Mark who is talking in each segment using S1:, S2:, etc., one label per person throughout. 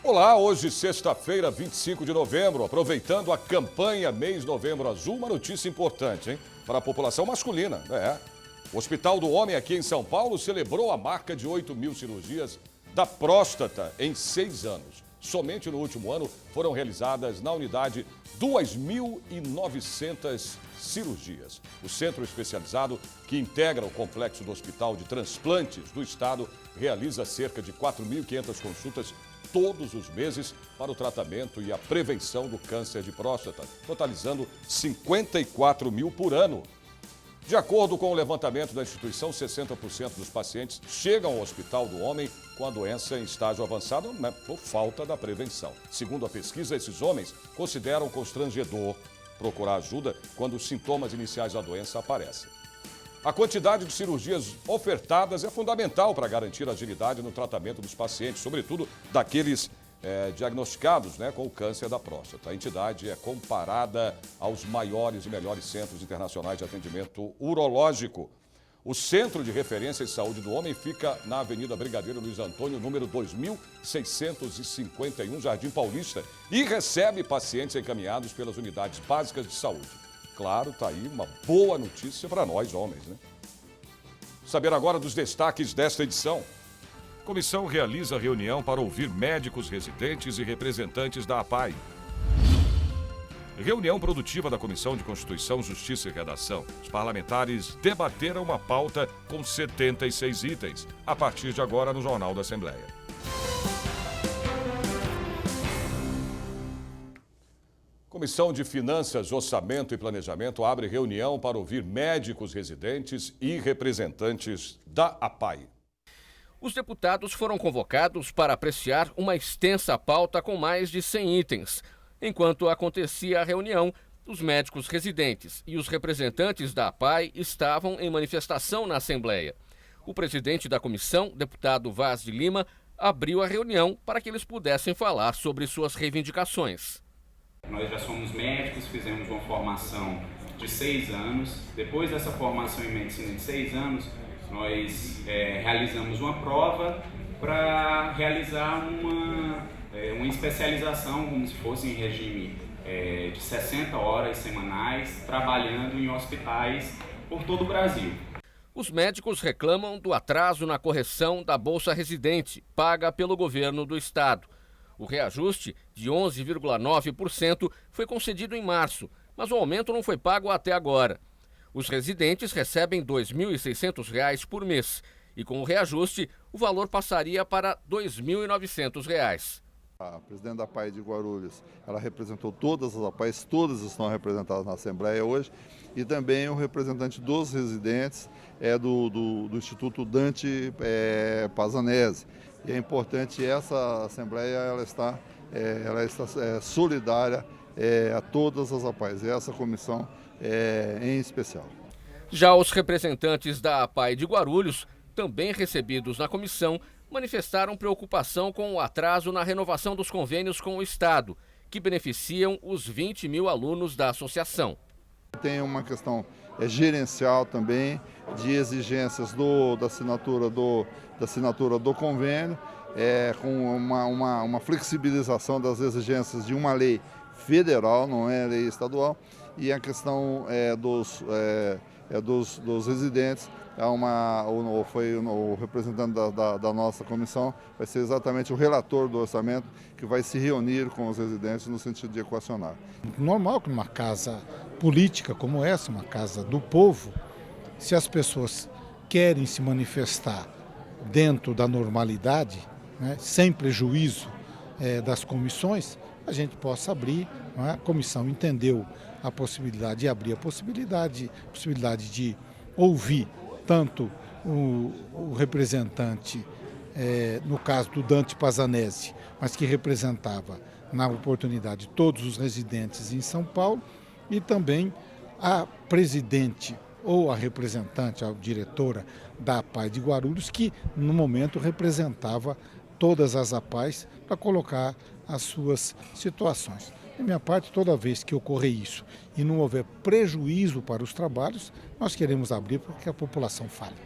S1: Olá, hoje sexta-feira, 25 de novembro, aproveitando a campanha Mês Novembro Azul, uma notícia importante, hein? Para a população masculina, O Hospital do Homem aqui em São Paulo celebrou a marca de 8.000 cirurgias da próstata em 6 anos. Somente no último ano foram realizadas na unidade 2.900 cirurgias. O centro especializado, que integra o complexo do Hospital de Transplantes do Estado, realiza cerca de 4.500 consultas todos os meses para o tratamento e a prevenção do câncer de próstata, totalizando 54 mil por ano. De acordo com o levantamento da instituição, 60% dos pacientes chegam ao Hospital do Homem com a doença em estágio avançado, por falta da prevenção. Segundo a pesquisa, esses homens consideram constrangedor procurar ajuda quando os sintomas iniciais da doença aparecem. A quantidade de cirurgias ofertadas é fundamental para garantir agilidade no tratamento dos pacientes, sobretudo daqueles diagnosticados com o câncer da próstata. A entidade é comparada aos maiores e melhores centros internacionais de atendimento urológico. O Centro de Referência de Saúde do Homem fica na Avenida Brigadeiro Luiz Antônio, número 2651, Jardim Paulista, e recebe pacientes encaminhados pelas unidades básicas de saúde. Claro, está aí uma boa notícia para nós, homens, Saber agora dos destaques desta edição. A comissão realiza reunião para ouvir médicos residentes e representantes da APAI. Reunião produtiva da Comissão de Constituição, Justiça e Redação. Os parlamentares debateram uma pauta com 76 itens, a partir de agora no Jornal da Assembleia. Comissão de Finanças, Orçamento e Planejamento abre reunião para ouvir médicos residentes e representantes da APAI.
S2: Os deputados foram convocados para apreciar uma extensa pauta com mais de 100 itens. Enquanto acontecia a reunião, os médicos residentes e os representantes da APAI estavam em manifestação na Assembleia. O presidente da comissão, deputado Vaz de Lima, abriu a reunião para que eles pudessem falar sobre suas reivindicações.
S3: Nós já somos médicos, fizemos uma formação de 6 anos. Depois dessa formação em medicina de 6 anos, nós realizamos uma prova para realizar uma especialização, como se fosse em regime de 60 horas semanais, trabalhando em hospitais por todo o Brasil.
S2: Os médicos reclamam do atraso na correção da Bolsa Residente, paga pelo governo do estado. O reajuste de 11,9% foi concedido em março, mas o aumento não foi pago até agora. Os residentes recebem R$ 2.600 por mês e, com o reajuste, o valor passaria para R$ 2.900.
S4: A presidente da APAI de Guarulhos, ela representou todas as APAIs, todas estão representadas na Assembleia hoje, e também o representante dos residentes do Instituto Dante Pazanese. E é importante, essa Assembleia ela está solidária a todas as APAIs, e essa comissão em especial.
S2: Já os representantes da APAI de Guarulhos, também recebidos na comissão, manifestaram preocupação com o atraso na renovação dos convênios com o Estado, que beneficiam os 20 mil alunos da associação.
S4: Tem uma questão gerencial também, de exigências da assinatura do convênio, com uma flexibilização das exigências de uma lei federal, não é lei estadual, e a questão dos residentes. Foi o representante da nossa comissão, vai ser exatamente o relator do orçamento que vai se reunir com os residentes no sentido de equacionar.
S5: Normal que numa casa política como essa, uma casa do povo, se as pessoas querem se manifestar dentro da normalidade, sem prejuízo das comissões, a gente possa abrir. A comissão entendeu a possibilidade de abrir a possibilidade de ouvir tanto o representante, no caso do Dante Pazanese, mas que representava na oportunidade todos os residentes em São Paulo, e também a presidente ou a representante, a diretora da APAI de Guarulhos, que no momento representava todas as APAIs para colocar as suas situações. Da minha parte, toda vez que ocorrer isso e não houver prejuízo para os trabalhos, nós queremos abrir para que a população fale.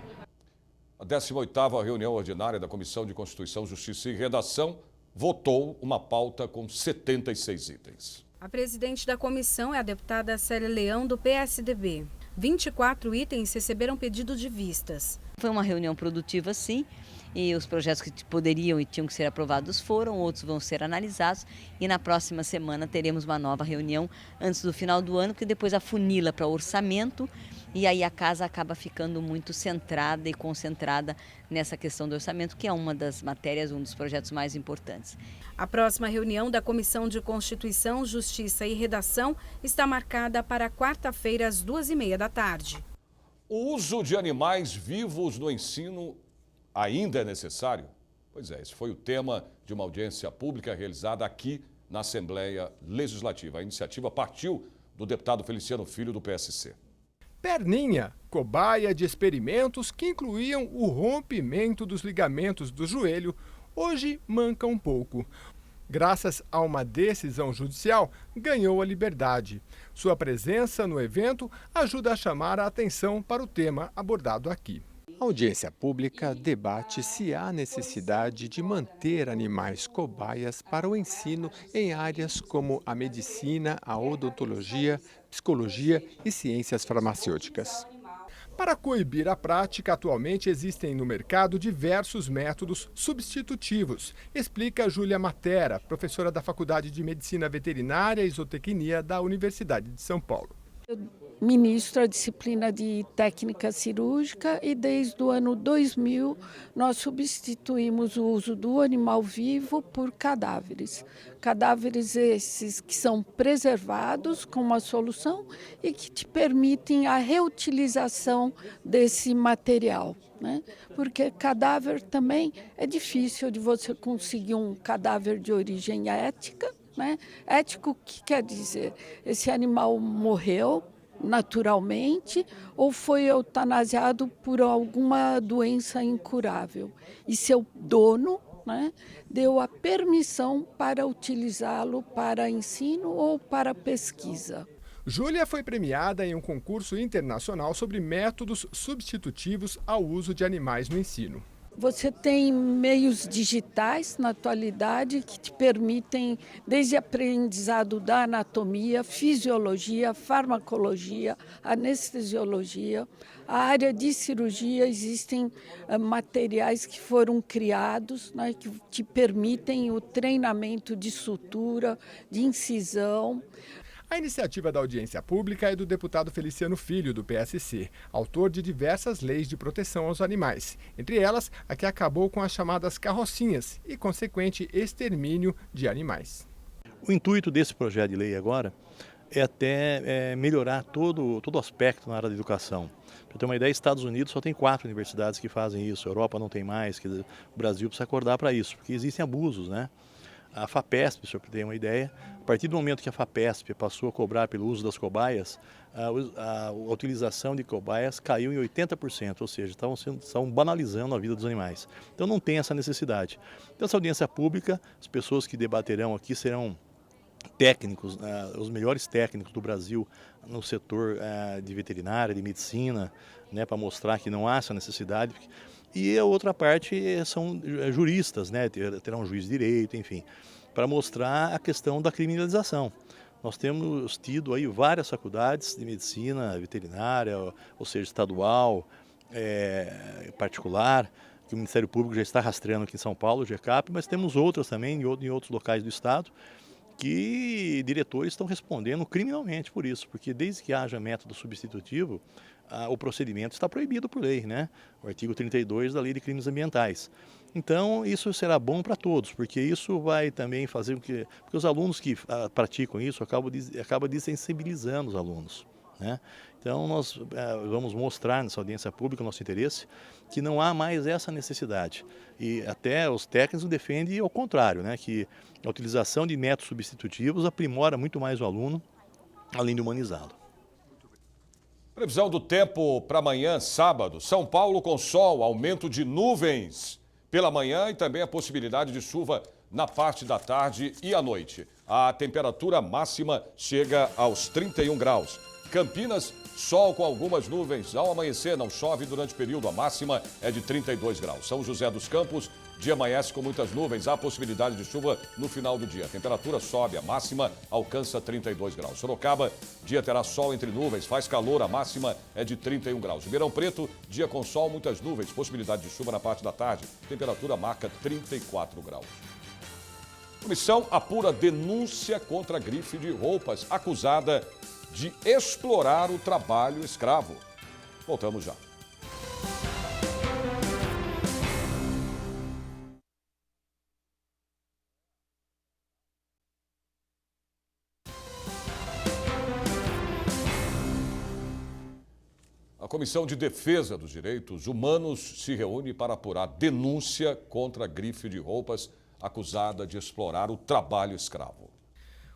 S1: A 18ª reunião ordinária da Comissão de Constituição, Justiça e Redação votou uma pauta com 76 itens.
S6: A presidente da comissão é a deputada Célia Leão, do PSDB. 24 itens receberam pedido de vistas.
S7: Foi uma reunião produtiva, sim, e os projetos que poderiam e tinham que ser aprovados foram, outros vão ser analisados, e na próxima semana teremos uma nova reunião antes do final do ano, que depois afunila para o orçamento, e aí a casa acaba ficando muito centrada e concentrada nessa questão do orçamento, que é uma das matérias, um dos projetos mais importantes.
S6: A próxima reunião da Comissão de Constituição, Justiça e Redação está marcada para quarta-feira, às 14h30 da tarde.
S1: O uso de animais vivos no ensino ainda é necessário? Pois é, esse foi o tema de uma audiência pública realizada aqui na Assembleia Legislativa. A iniciativa partiu do deputado Feliciano Filho, do PSC.
S8: Perninha, cobaia de experimentos que incluíam o rompimento dos ligamentos do joelho, hoje manca um pouco. Graças a uma decisão judicial, ganhou a liberdade. Sua presença no evento ajuda a chamar a atenção para o tema abordado aqui. A audiência pública debate se há necessidade de manter animais cobaias para o ensino em áreas como a medicina, a odontologia, psicologia e ciências farmacêuticas. Para coibir a prática, atualmente existem no mercado diversos métodos substitutivos, explica Júlia Matera, professora da Faculdade de Medicina Veterinária e Zootecnia da Universidade de São Paulo.
S9: Eu ministro a disciplina de técnica cirúrgica e desde o ano 2000 nós substituímos o uso do animal vivo por cadáveres. Cadáveres esses que são preservados com uma solução e que te permitem a reutilização desse material, né? Porque cadáver também é difícil de você conseguir um cadáver de origem ética, né? Ético, o que quer dizer? Esse animal morreu naturalmente ou foi eutanasiado por alguma doença incurável. E seu dono, né, deu a permissão para utilizá-lo para ensino ou para pesquisa.
S8: Júlia foi premiada em um concurso internacional sobre métodos substitutivos ao uso de animais no ensino.
S9: Você tem meios digitais na atualidade que te permitem, desde aprendizado da anatomia, fisiologia, farmacologia, anestesiologia. A área de cirurgia, existem materiais que foram criados, né, que te permitem o treinamento de sutura, de incisão.
S8: A iniciativa da audiência pública é do deputado Feliciano Filho, do PSC, autor de diversas leis de proteção aos animais, entre elas a que acabou com as chamadas carrocinhas e consequente extermínio de animais.
S10: O intuito desse projeto de lei agora é até melhorar todo o aspecto na área da educação. Para ter uma ideia, Estados Unidos só tem 4 universidades que fazem isso, a Europa não tem mais, o Brasil precisa acordar para isso, porque existem abusos, né? A FAPESP, se eu ter uma ideia, a partir do momento que a FAPESP passou a cobrar pelo uso das cobaias, a utilização de cobaias caiu em 80%, ou seja, estavam banalizando a vida dos animais. Então não tem essa necessidade. Então essa audiência pública, as pessoas que debaterão aqui serão técnicos, os melhores técnicos do Brasil no setor de veterinária, de medicina, né, para mostrar que não há essa necessidade. E a outra parte são juristas, né, terão um juiz de direito, enfim, para mostrar a questão da criminalização. Nós temos tido aí várias faculdades de medicina veterinária, ou seja, estadual, particular, que o Ministério Público já está rastreando aqui em São Paulo, o GECAP, mas temos outras também em outros locais do Estado, que diretores estão respondendo criminalmente por isso, porque desde que haja método substitutivo, o procedimento está proibido por lei, né? O artigo 32 da Lei de Crimes Ambientais. Então, isso será bom para todos, porque isso vai também fazer com que... Porque os alunos que praticam isso acabam desensibilizando os alunos, né? Então, nós vamos mostrar nessa audiência pública o nosso interesse, que não há mais essa necessidade. E até os técnicos defendem ao contrário, né? Que a utilização de métodos substitutivos aprimora muito mais o aluno, além de humanizá-lo.
S1: Previsão do tempo para amanhã, sábado. São Paulo com sol, aumento de nuvens pela manhã e também a possibilidade de chuva na parte da tarde e à noite. A temperatura máxima chega aos 31 graus. Campinas, sol com algumas nuvens. Ao amanhecer, não chove durante o período. A máxima é de 32 graus. São José dos Campos, dia amanhece com muitas nuvens, há possibilidade de chuva no final do dia. A temperatura sobe, a máxima alcança 32 graus. Sorocaba, dia terá sol entre nuvens, faz calor, a máxima é de 31 graus. Ribeirão Preto, dia com sol, muitas nuvens, possibilidade de chuva na parte da tarde. Temperatura marca 34 graus. Comissão apura denúncia contra a grife de roupas, acusada de explorar o trabalho escravo. Voltamos já. A Comissão de Defesa dos Direitos Humanos se reúne para apurar denúncia contra a grife de roupas acusada de explorar o trabalho escravo.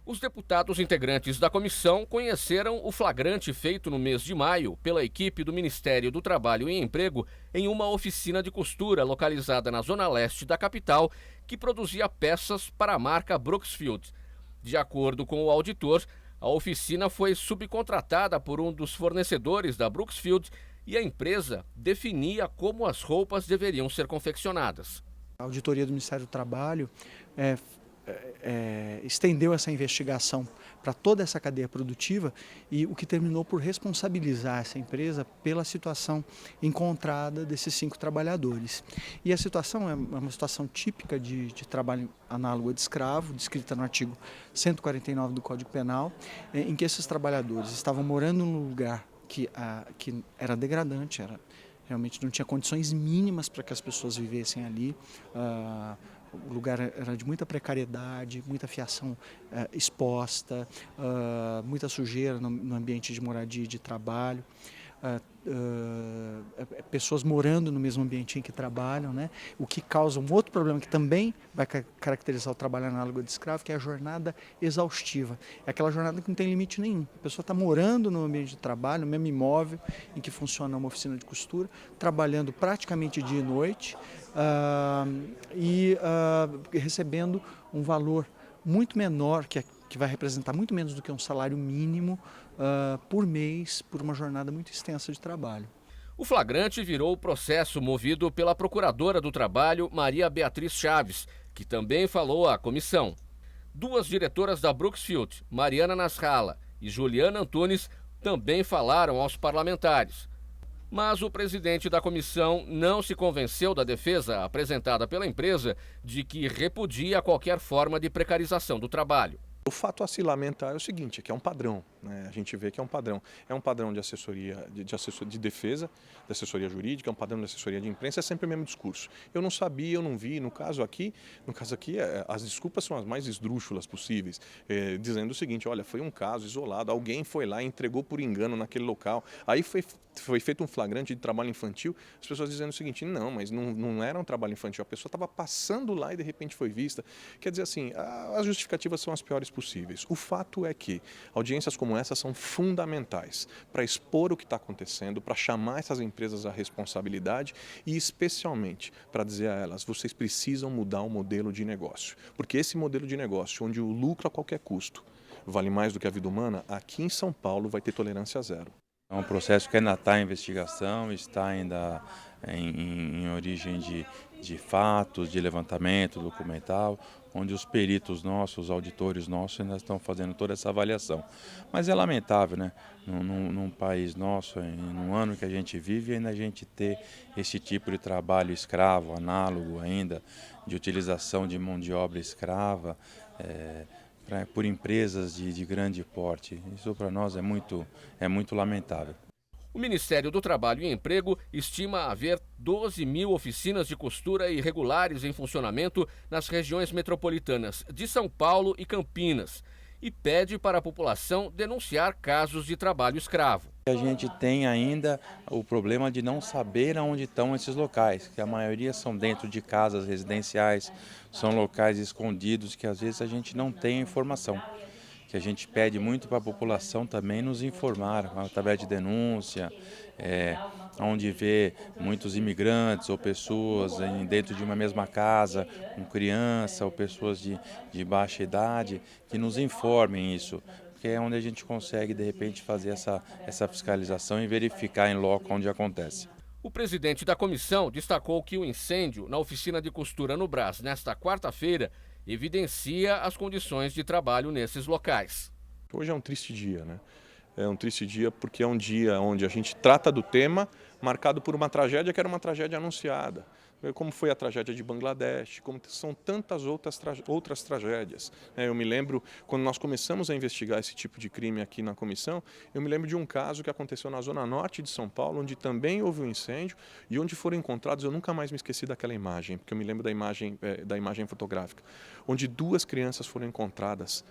S2: Os deputados integrantes da comissão conheceram o flagrante feito no mês de maio pela equipe do Ministério do Trabalho e Emprego em uma oficina de costura localizada na zona leste da capital, que produzia peças para a marca Brooksfield. De acordo com o auditor, a oficina foi subcontratada por um dos fornecedores da Brooksfield e a empresa definia como as roupas deveriam ser confeccionadas.
S11: A auditoria do Ministério do Trabalho estendeu essa investigação para toda essa cadeia produtiva e o que terminou por responsabilizar essa empresa pela situação encontrada desses 5 trabalhadores. E a situação é uma situação típica de trabalho análogo de escravo, descrita no artigo 149 do Código Penal, em que esses trabalhadores estavam morando num lugar que era degradante, realmente não tinha condições mínimas para que as pessoas vivessem ali. O lugar era de muita precariedade, muita fiação exposta, muita sujeira no ambiente de moradia e de trabalho, pessoas morando no mesmo ambiente em que trabalham, né? O que causa um outro problema que também vai caracterizar o trabalho análogo de escravo, que é a jornada exaustiva. É aquela jornada que não tem limite nenhum. A pessoa está morando no ambiente de trabalho, no mesmo imóvel em que funciona uma oficina de costura, trabalhando praticamente dia e noite, recebendo um valor muito menor, que vai representar muito menos do que um salário mínimo por mês, por uma jornada muito extensa de trabalho.
S2: O flagrante virou o processo movido pela Procuradora do Trabalho, Maria Beatriz Chaves, que também falou à comissão. 2 diretoras da Brooksfield, Mariana Nasralla e Juliana Antunes, também falaram aos parlamentares. Mas o presidente da comissão não se convenceu da defesa apresentada pela empresa de que repudia qualquer forma de precarização do trabalho.
S10: O fato a se lamentar é o seguinte, que é um padrão, né? A gente vê que é um padrão de assessoria, de defesa, de assessoria jurídica, é um padrão de assessoria de imprensa, é sempre o mesmo discurso. Eu não sabia, eu não vi, no caso aqui as desculpas são as mais esdrúxulas possíveis, dizendo o seguinte, olha, foi um caso isolado, alguém foi lá e entregou por engano naquele local, aí foi feito um flagrante de trabalho infantil, as pessoas dizendo o seguinte, não, mas não era um trabalho infantil, a pessoa estava passando lá e de repente foi vista. Quer dizer assim, as justificativas são as piores possíveis. O fato é que audiências como essa são fundamentais para expor o que está acontecendo, para chamar essas empresas à responsabilidade e especialmente para dizer a elas, vocês precisam mudar o modelo de negócio. Porque esse modelo de negócio, onde o lucro a qualquer custo vale mais do que a vida humana, aqui em São Paulo vai ter tolerância zero.
S12: É um processo que ainda está em investigação, está ainda em origem de fatos, de levantamento documental, onde os peritos nossos, os auditores nossos ainda estão fazendo toda essa avaliação. Mas é lamentável, né? Num país nosso, num ano que a gente vive, ainda a gente ter esse tipo de trabalho escravo, análogo ainda, de utilização de mão de obra escrava, por empresas de grande porte. Isso para nós é muito lamentável.
S2: O Ministério do Trabalho e Emprego estima haver 12 mil oficinas de costura irregulares em funcionamento nas regiões metropolitanas de São Paulo e Campinas e pede para a população denunciar casos de trabalho escravo.
S12: A gente tem ainda o problema de não saber onde estão esses locais, que a maioria são dentro de casas residenciais, são locais escondidos que às vezes a gente não tem informação. Que a gente pede muito para a população também nos informar, através de denúncia, onde vê muitos imigrantes ou pessoas dentro de uma mesma casa, com criança ou pessoas de baixa idade, que nos informem isso, porque é onde a gente consegue, de repente, fazer essa fiscalização e verificar em loco onde acontece.
S2: O presidente da comissão destacou que o incêndio na oficina de costura no Brás, nesta quarta-feira, evidencia as condições de trabalho nesses locais.
S13: Hoje é um triste dia, né? É um triste dia porque é um dia onde a gente trata do tema marcado por uma tragédia que era uma tragédia anunciada. Como foi a tragédia de Bangladesh, como são tantas outras tragédias. Eu me lembro, quando nós começamos a investigar esse tipo de crime aqui na comissão, eu me lembro de um caso que aconteceu na zona norte de São Paulo, onde também houve um incêndio e onde foram encontrados, eu nunca mais me esqueci daquela imagem, porque eu me lembro da imagem fotográfica, onde 2 crianças foram encontradas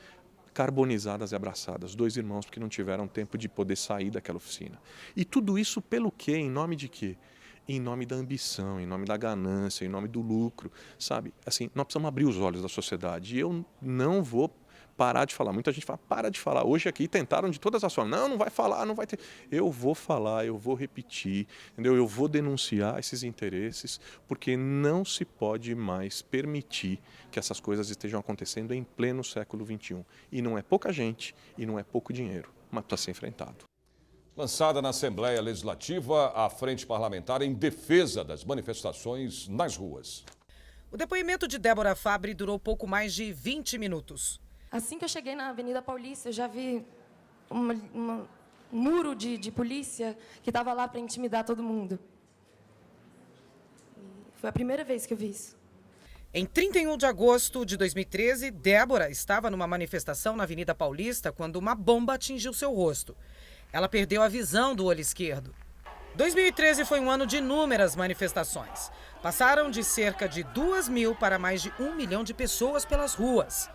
S13: carbonizadas e abraçadas, 2 irmãos, porque não tiveram tempo de poder sair daquela oficina. E tudo isso pelo quê? Em nome de quê? Em nome da ambição, em nome da ganância, em nome do lucro, sabe? Assim, nós precisamos abrir os olhos da sociedade e eu não vou parar de falar. Muita gente fala, para de falar. Hoje aqui tentaram de todas as formas. Não vai falar, não vai ter. Eu vou falar, eu vou repetir, entendeu? Eu vou denunciar esses interesses, porque não se pode mais permitir que essas coisas estejam acontecendo em pleno século XXI. E não é pouca gente e não é pouco dinheiro, mas precisa ser enfrentado.
S1: Lançada na Assembleia Legislativa, a Frente Parlamentar em defesa das manifestações nas ruas.
S14: O depoimento de Débora Fabbri durou pouco mais de 20 minutos.
S15: Assim que eu cheguei na Avenida Paulista, eu já vi um muro de polícia que estava lá para intimidar todo mundo. Foi a primeira vez que eu vi isso.
S14: Em 31 de agosto de 2013, Débora estava numa manifestação na Avenida Paulista quando uma bomba atingiu seu rosto. Ela perdeu a visão do olho esquerdo. 2013 foi um ano de inúmeras manifestações. Passaram de cerca de 2.000 para mais de 1 milhão de pessoas pelas ruas.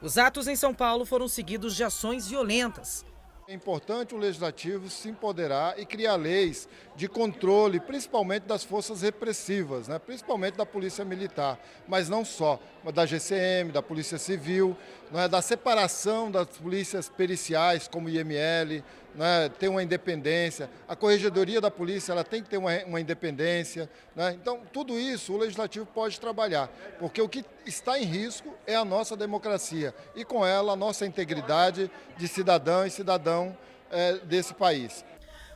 S14: Os atos em São Paulo foram seguidos de ações violentas.
S16: É importante o Legislativo se empoderar e criar leis de controle, principalmente das forças repressivas, né? Principalmente da Polícia Militar, mas não só, mas da GCM, da Polícia Civil, né? Da separação das polícias periciais, como o IML, né? Ter uma independência. A Corregedoria da Polícia ela tem que ter uma independência, né? Então, tudo isso o Legislativo pode trabalhar, porque o que está em risco é a nossa democracia e, com ela, a nossa integridade de cidadão e cidadão desse país.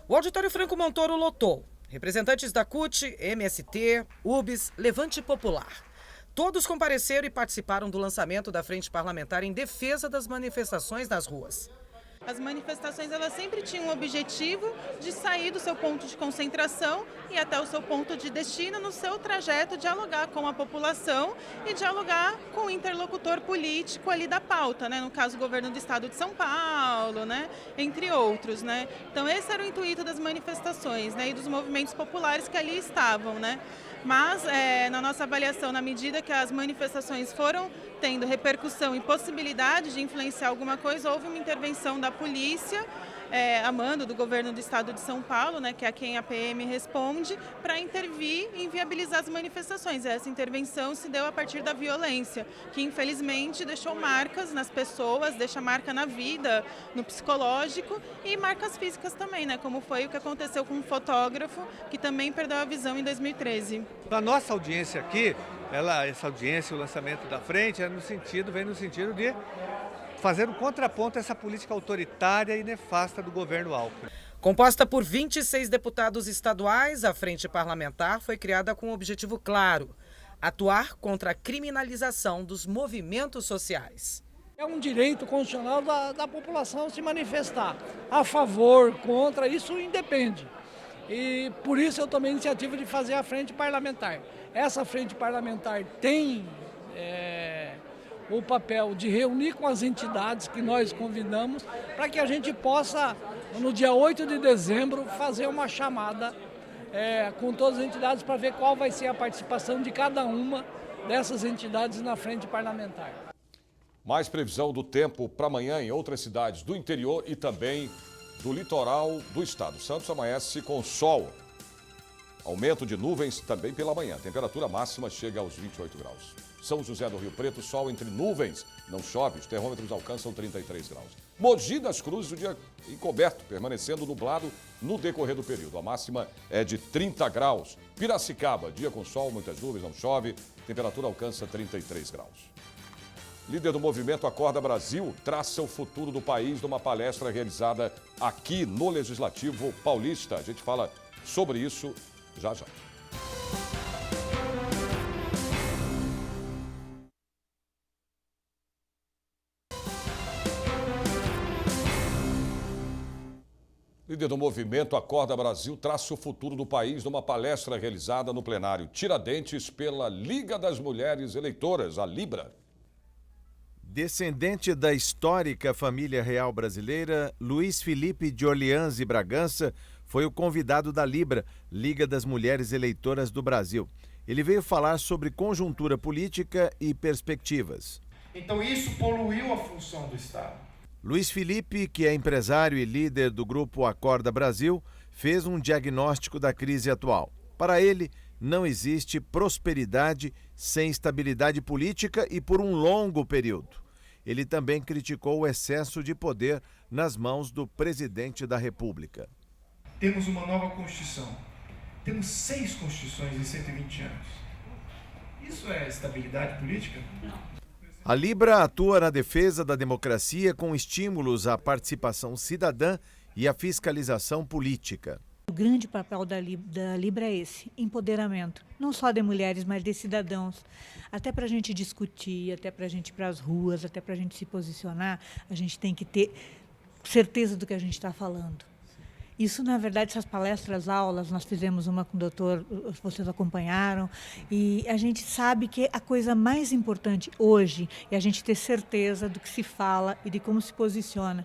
S14: O Auditório Franco Montoro lotou. Representantes da CUT, MST, UBS, Levante Popular. Todos compareceram e participaram do lançamento da Frente Parlamentar em defesa das manifestações nas ruas.
S17: As manifestações elas sempre tinham o objetivo de sair do seu ponto de concentração e até o seu ponto de destino no seu trajeto, dialogar com a população e dialogar com o interlocutor político ali da pauta, né? No caso, o governo do estado de São Paulo, né? Entre outros, né? Então esse era o intuito das manifestações, né? E dos movimentos populares que ali estavam, né? Mas, na nossa avaliação, na medida que as manifestações foram tendo repercussão e possibilidade de influenciar alguma coisa, houve uma intervenção da polícia, a mando do governo do estado de São Paulo, né, que é a quem a PM responde, para intervir e inviabilizar as manifestações. Essa intervenção se deu a partir da violência, que infelizmente deixou marcas nas pessoas, deixa marca na vida, no psicológico e marcas físicas também, né, como foi o que aconteceu com um fotógrafo que também perdeu a visão em 2013.
S18: A nossa audiência aqui, essa audiência, o lançamento da frente, vem no sentido de fazer um contraponto a essa política autoritária e nefasta do governo Alckmin.
S14: Composta por 26 deputados estaduais, a Frente Parlamentar foi criada com um objetivo claro: atuar contra a criminalização dos movimentos sociais.
S19: É um direito constitucional da população se manifestar a favor, contra, isso independe. E por isso eu tomei a iniciativa de fazer a Frente Parlamentar. Essa Frente Parlamentar tem o papel de reunir com as entidades que nós convidamos para que a gente possa, no dia 8 de dezembro, fazer uma chamada com todas as entidades para ver qual vai ser a participação de cada uma dessas entidades na Frente Parlamentar.
S1: Mais previsão do tempo para amanhã em outras cidades do interior e também do litoral do estado. Santos amanhece com sol. Aumento de nuvens também pela manhã. A temperatura máxima chega aos 28 graus. São José do Rio Preto, sol entre nuvens. Não chove, os termômetros alcançam 33 graus. Mogi das Cruzes, o dia encoberto, permanecendo nublado no decorrer do período. A máxima é de 30 graus. Piracicaba, dia com sol, muitas nuvens, não chove. Temperatura alcança 33 graus. Líder do movimento Acorda Brasil traça o futuro do país numa palestra realizada aqui no Legislativo Paulista. A gente fala sobre isso já já. Líder do movimento Acorda Brasil traça o futuro do país numa palestra realizada no plenário Tiradentes pela Liga das Mulheres Eleitoras, a Libra.
S20: Descendente da histórica família real brasileira, Luiz Felipe de Orleans e Bragança foi o convidado da Libra, Liga das Mulheres Eleitoras do Brasil. Ele veio falar sobre conjuntura política e perspectivas.
S21: Então isso poluiu a função do Estado.
S20: Luiz Felipe, que é empresário e líder do grupo Acorda Brasil, fez um diagnóstico da crise atual. Para ele, não existe prosperidade sem estabilidade política e por um longo período. Ele também criticou o excesso de poder nas mãos do presidente da República.
S21: Temos uma nova Constituição. Temos 6 Constituições em 120 anos. Isso é estabilidade política? Não.
S20: A Libra atua na defesa da democracia com estímulos à participação cidadã e à fiscalização política.
S22: O grande papel da Libra é esse, empoderamento, não só de mulheres, mas de cidadãos. Até para a gente discutir, até para a gente ir para as ruas, até para a gente se posicionar, a gente tem que ter certeza do que a gente está falando. Isso, na verdade, essas palestras, aulas, nós fizemos uma com o doutor, vocês acompanharam, e a gente sabe que a coisa mais importante hoje é a gente ter certeza do que se fala e de como se posiciona.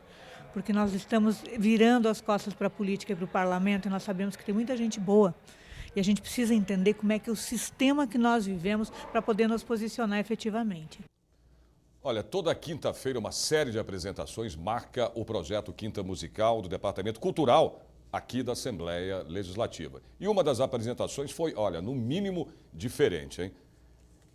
S22: Porque nós estamos virando as costas para a política e para o parlamento e nós sabemos que tem muita gente boa. E a gente precisa entender como é que é o sistema que nós vivemos para poder nos posicionar efetivamente.
S1: Olha, toda quinta-feira uma série de apresentações marca o projeto Quinta Musical do Departamento Cultural aqui da Assembleia Legislativa. E uma das apresentações foi, olha, no mínimo diferente, hein?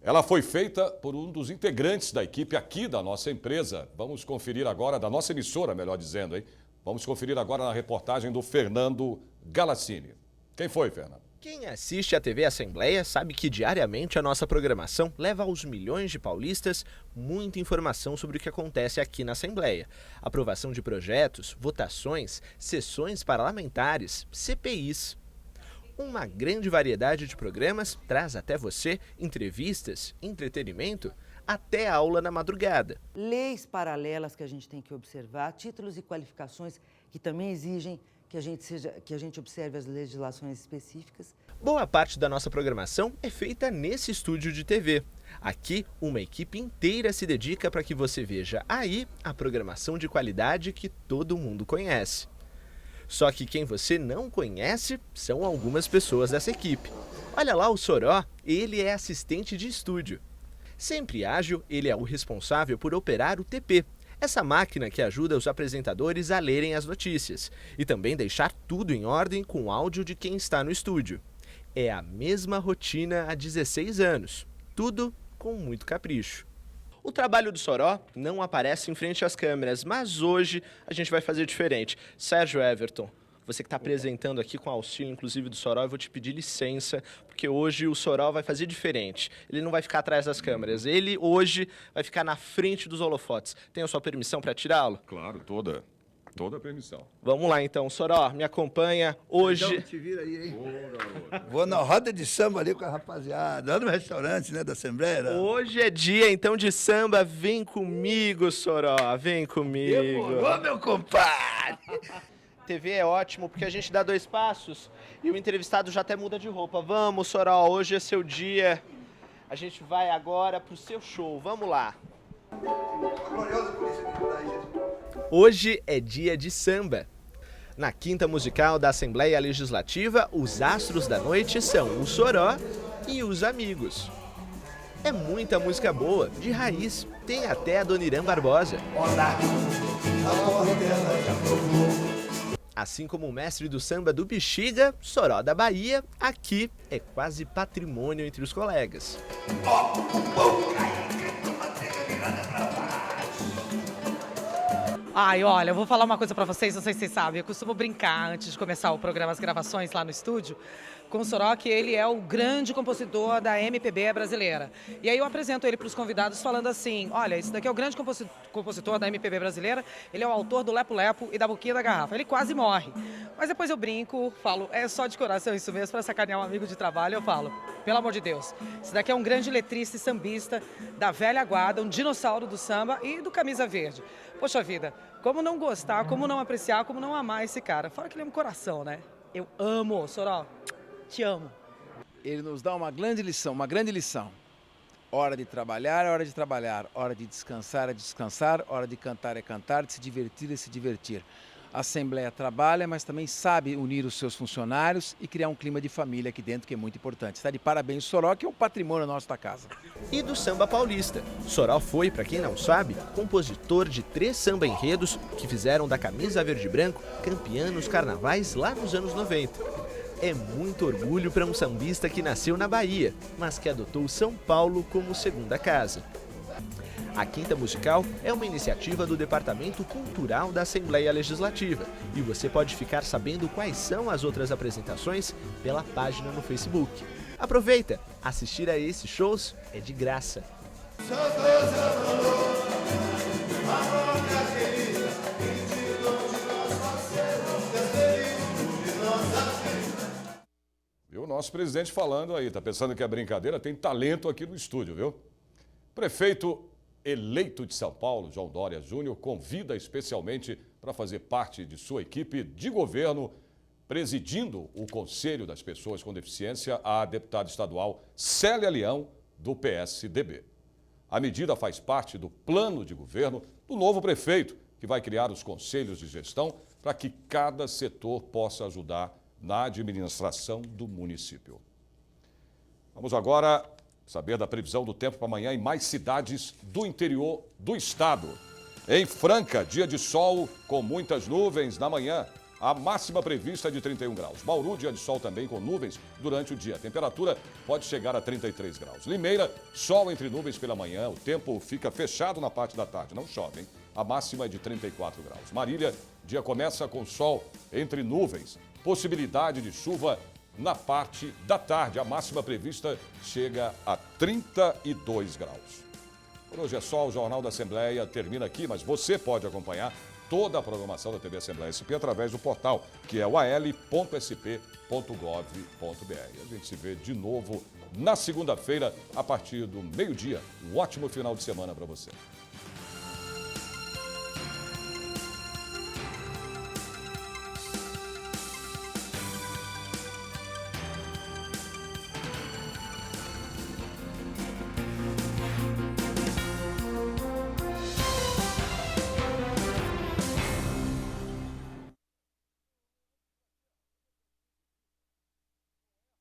S1: Ela foi feita por um dos integrantes da equipe aqui da nossa empresa. Vamos conferir agora, da nossa emissora, melhor dizendo, hein? Vamos conferir agora na reportagem do Fernando Galassini. Quem foi, Fernando?
S23: Quem assiste à TV Assembleia sabe que diariamente a nossa programação leva aos milhões de paulistas muita informação sobre o que acontece aqui na Assembleia. Aprovação de projetos, votações, sessões parlamentares, CPIs. Uma grande variedade de programas traz até você entrevistas, entretenimento, até aula na madrugada.
S24: Leis paralelas que a gente tem que observar, títulos e qualificações que também exigem que a gente observe as legislações específicas.
S23: Boa parte da nossa programação é feita nesse estúdio de TV. Aqui, uma equipe inteira se dedica para que você veja aí a programação de qualidade que todo mundo conhece. Só que quem você não conhece são algumas pessoas dessa equipe. Olha lá o Soró, ele é assistente de estúdio. Sempre ágil, ele é o responsável por operar o TP, essa máquina que ajuda os apresentadores a lerem as notícias e também deixar tudo em ordem com o áudio de quem está no estúdio. É a mesma rotina há 16 anos, tudo com muito capricho. O trabalho do Soró não aparece em frente às câmeras, mas hoje a gente vai fazer diferente. Sérgio Everton, você que está apresentando aqui com auxílio, inclusive, do Soró, eu vou te pedir licença, porque hoje o Soró vai fazer diferente. Ele não vai ficar atrás das câmeras, ele hoje vai ficar na frente dos holofotes. Tem a sua permissão para tirá-lo?
S1: Claro, toda a permissão.
S23: Vamos lá então, Soró, me acompanha hoje.
S25: Então, te vira aí, hein? Vou na roda de samba ali com a rapaziada, lá no restaurante, né, da Assembleia. Né?
S23: Hoje é dia então de samba, vem comigo, Soró, vem comigo.
S25: Demorou, meu compadre!
S23: TV é ótimo porque a gente dá 2 passos e o entrevistado já até muda de roupa. Vamos, Soró, hoje é seu dia. A gente vai agora pro seu show, vamos lá. Hoje é dia de samba. Na Quinta Musical da Assembleia Legislativa, os astros da noite são o Soró e os amigos. É muita música boa, de raiz, tem até a Dona Irã Barbosa.
S25: Olá,
S23: Assim como o mestre do samba do Bexiga, Soró da Bahia, aqui é quase patrimônio entre os colegas.
S14: Ai, olha, eu vou falar uma coisa pra vocês, não sei se vocês sabem, eu costumo brincar antes de começar o programa, as gravações lá no estúdio, com o Soró, que ele é o grande compositor da MPB brasileira. E aí eu apresento ele para os convidados falando assim, olha, esse daqui é o grande compositor da MPB brasileira, ele é o autor do Lepo Lepo e da Boquinha da Garrafa. Ele quase morre. Mas depois eu brinco, falo, é só de coração isso mesmo, para sacanear um amigo de trabalho, eu falo, pelo amor de Deus, esse daqui é um grande letrista e sambista da velha guarda, um dinossauro do samba e do camisa verde. Poxa vida, como não gostar, como não apreciar, como não amar esse cara? Fora que ele é um coração, né? Eu amo, Soró. Te amo.
S3: Ele nos dá uma grande lição. Hora de trabalhar é hora de trabalhar, hora de descansar é descansar, hora de cantar é cantar, de se divertir é se divertir. A Assembleia trabalha, mas também sabe unir os seus funcionários e criar um clima de família aqui dentro, que é muito importante. Está de parabéns, Soró, que é um patrimônio nosso da casa.
S23: E do samba paulista. Soró foi, para quem não sabe, compositor de 3 samba-enredos que fizeram da camisa verde e branco campeã nos carnavais lá nos anos 90. É muito orgulho para um sambista que nasceu na Bahia, mas que adotou São Paulo como segunda casa. A Quinta Musical é uma iniciativa do Departamento Cultural da Assembleia Legislativa e você pode ficar sabendo quais são as outras apresentações pela página no Facebook. Aproveita! Assistir a esses shows é de graça.
S1: Viu o nosso presidente falando aí, tá pensando que é brincadeira? Tem talento aqui no estúdio, viu? Prefeito eleito de São Paulo, João Dória Júnior, convida especialmente para fazer parte de sua equipe de governo, presidindo o Conselho das Pessoas com Deficiência, a deputada estadual Célia Leão, do PSDB. A medida faz parte do plano de governo do novo prefeito, que vai criar os conselhos de gestão para que cada setor possa ajudar na administração do município. Vamos agora saber da previsão do tempo para amanhã em mais cidades do interior do estado. Em Franca, dia de sol com muitas nuvens na manhã. A máxima prevista é de 31 graus. Bauru, dia de sol também com nuvens durante o dia. A temperatura pode chegar a 33 graus. Limeira, sol entre nuvens pela manhã. O tempo fica fechado na parte da tarde, não chove, hein? A máxima é de 34 graus. Marília, dia começa com sol entre nuvens. Possibilidade de chuva na parte da tarde. A máxima prevista chega a 32 graus. Por hoje é só, o Jornal da Assembleia termina aqui, mas você pode acompanhar toda a programação da TV Assembleia SP através do portal, que é o al.sp.gov.br. A gente se vê de novo na segunda-feira, a partir do meio-dia. Um ótimo final de semana para você.